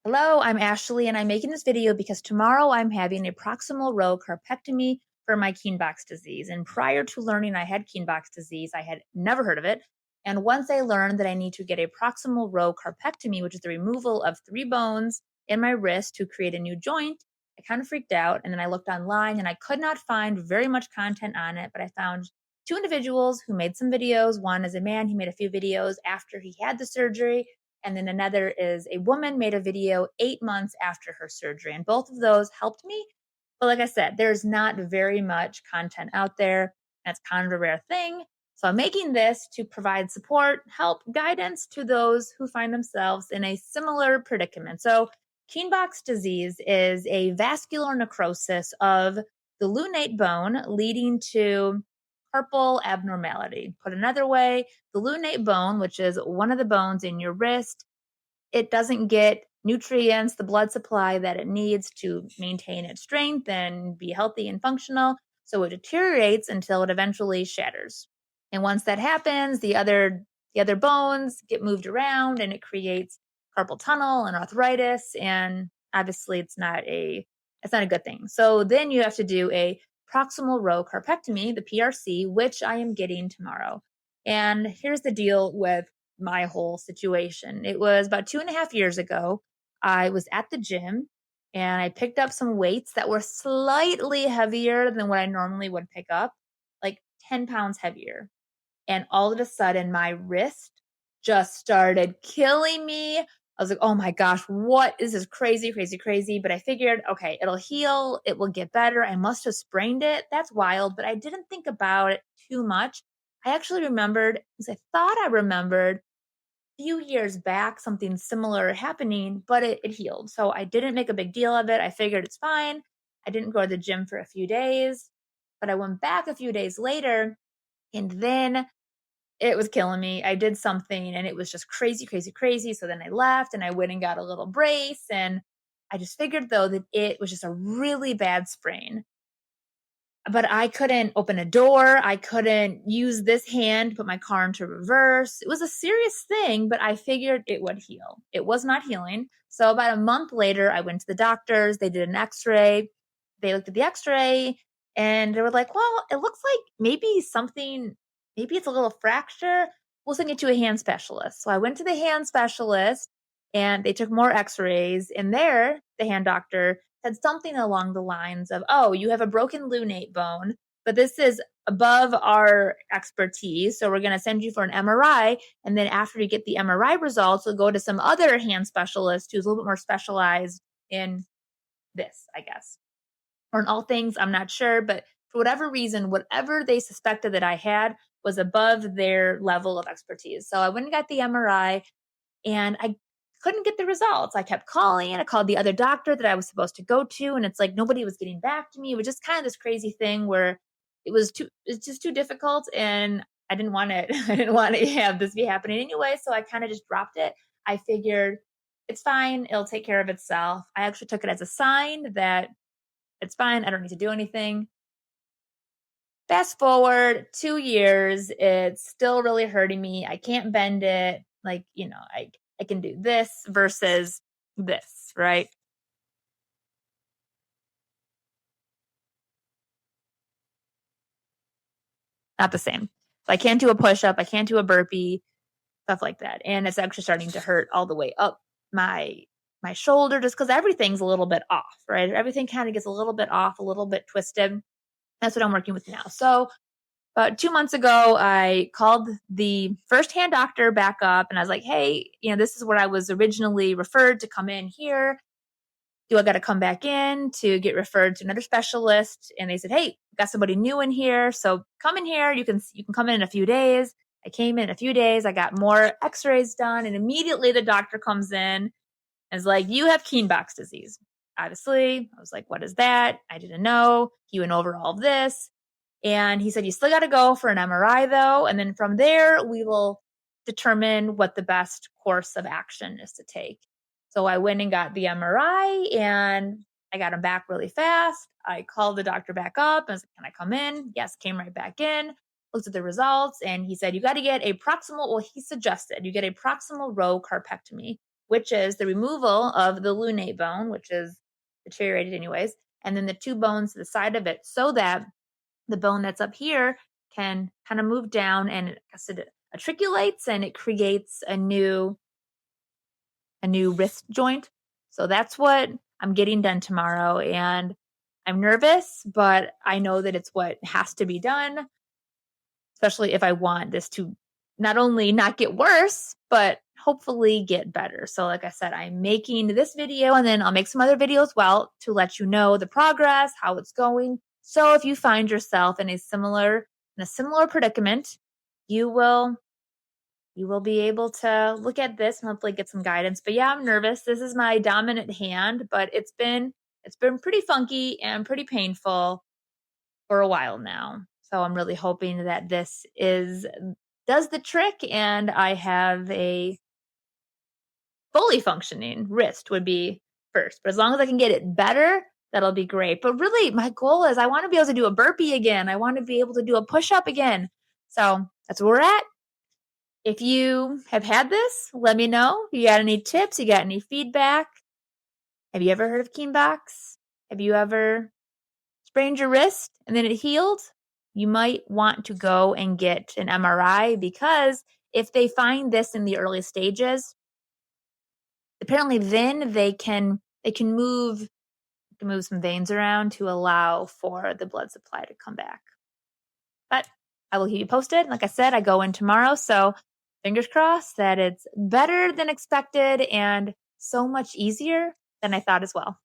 Hello, I'm Ashley, and I'm making this video because tomorrow I'm having a proximal row carpectomy for my Kienbock's disease. And prior to learning I had Kienbock's disease, I had never heard of it. And once I learned that I need to get a proximal row carpectomy, which is the removal of 3 bones in my wrist to create a new joint, I kind of freaked out. And then I looked online and I could not find very much content on it, but I found 2 individuals who made some videos. One is a man, he made a few videos after he had the surgery, and then another is a woman made a video 8 months after her surgery. And both of those helped me. But like I said, there's not very much content out there. That's kind of a rare thing. So I'm making this to provide support, help, guidance to those who find themselves in a similar predicament. So Kienbock's disease is a vascular necrosis of the lunate bone leading to carpal abnormality. Put another way, the lunate bone, which is one of the bones in your wrist, it doesn't get nutrients, the blood supply that it needs to maintain its strength and be healthy and functional. So it deteriorates until it eventually shatters. And once that happens, the other bones get moved around and it creates carpal tunnel and arthritis. And obviously it's not a good thing. So then you have to do a proximal row carpectomy, the PRC, which I am getting tomorrow. And here's the deal with my whole situation. It was about 2.5 years ago. I was at the gym and I picked up some weights that were slightly heavier than what I normally would pick up, like 10 pounds heavier. And all of a sudden, my wrist just started killing me. I was like, oh my gosh, what is this? Crazy, crazy, crazy. But I figured, okay, it'll heal. It will get better. I must have sprained it. That's wild. But I didn't think about it too much. I actually remembered, because I thought I remembered a few years back something similar happening, but it healed. So I didn't make a big deal of it. I figured it's fine. I didn't go to the gym for a few days, but I went back a few days later and then it was killing me. I did something and it was just crazy, crazy, crazy. So then I left and I went and got a little brace. And I just figured though that it was just a really bad sprain. But I couldn't open a door. I couldn't use this hand to put my car into reverse. It was a serious thing, but I figured it would heal. It was not healing. So about a month later, I went to the doctors. They did an x-ray. They looked at the x-ray and they were like, well, it looks like maybe it's a little fracture. We'll send you to a hand specialist. So I went to the hand specialist and they took more x-rays, and there the hand doctor said something along the lines of, oh, you have a broken lunate bone, but this is above our expertise. So we're going to send you for an MRI. And then after you get the MRI results, we'll go to some other hand specialist who's a little bit more specialized in this, I guess, or in all things. I'm not sure. But for whatever reason, whatever they suspected that I had was above their level of expertise. So I went and got the MRI and I couldn't get the results. I kept calling. I called the other doctor that I was supposed to go to, and it's like nobody was getting back to me. It was just kind of this crazy thing where it's just too difficult, and I didn't want it. I didn't want to have this be happening anyway, so I kind of just dropped it. I figured it's fine. It'll take care of itself. I actually took it as a sign that it's fine. I don't need to do anything. Fast forward 2 years, it's still really hurting me. I can't bend it. Like, I can do this versus this, right? Not the same. So I can't do a push up. I can't do a burpee, stuff like that. And it's actually starting to hurt all the way up my shoulder just because everything's a little bit off, right? Everything kind of gets a little bit off, a little bit twisted. That's what I'm working with now. So about 2 months ago, I called the first hand doctor back up and I was like, hey, this is where I was originally referred to come in here. Do I got to come back in to get referred to another specialist? And they said, hey, got somebody new in here. So come in here. You can come in a few days. I came in a few days. I got more x-rays done. And immediately the doctor comes in and is like, you have Kienbock's disease. Obviously, I was like, what is that? I didn't know. He went over all of this. And he said, you still got to go for an MRI though. And then from there, we will determine what the best course of action is to take. So I went and got the MRI and I got him back really fast. I called the doctor back up and I was like, can I come in? Yes, came right back in, looked at the results. And he said, you got to get a proximal, well, he suggested you get a proximal row carpectomy, which is the removal of the lunate bone, which is deteriorated anyways, and then the two bones to the side of it, so that the bone that's up here can kind of move down, and it articulates and it creates a new wrist joint. So that's what I'm getting done tomorrow, and I'm nervous, but I know that it's what has to be done, especially if I want this to not only not get worse, but hopefully get better. So like I said, I'm making this video, and then I'll make some other videos as well to let you know the progress, how it's going. So if you find yourself in a similar predicament, you will be able to look at this and hopefully get some guidance. But yeah, I'm nervous. This is my dominant hand, but it's been pretty funky and pretty painful for a while now. So I'm really hoping that this does the trick, and I have a fully functioning wrist would be first. But as long as I can get it better, that'll be great. But really, my goal is I want to be able to do a burpee again. I want to be able to do a push-up again. So that's where we're at. If you have had this, let me know. You got any tips? You got any feedback? Have you ever heard of Kienbock? Have you ever sprained your wrist and then it healed? You might want to go and get an MRI, because if they find this in the early stages, apparently then they can move some veins around to allow for the blood supply to come back. But I will keep you posted. Like I said, I go in tomorrow, so fingers crossed that it's better than expected and so much easier than I thought as well.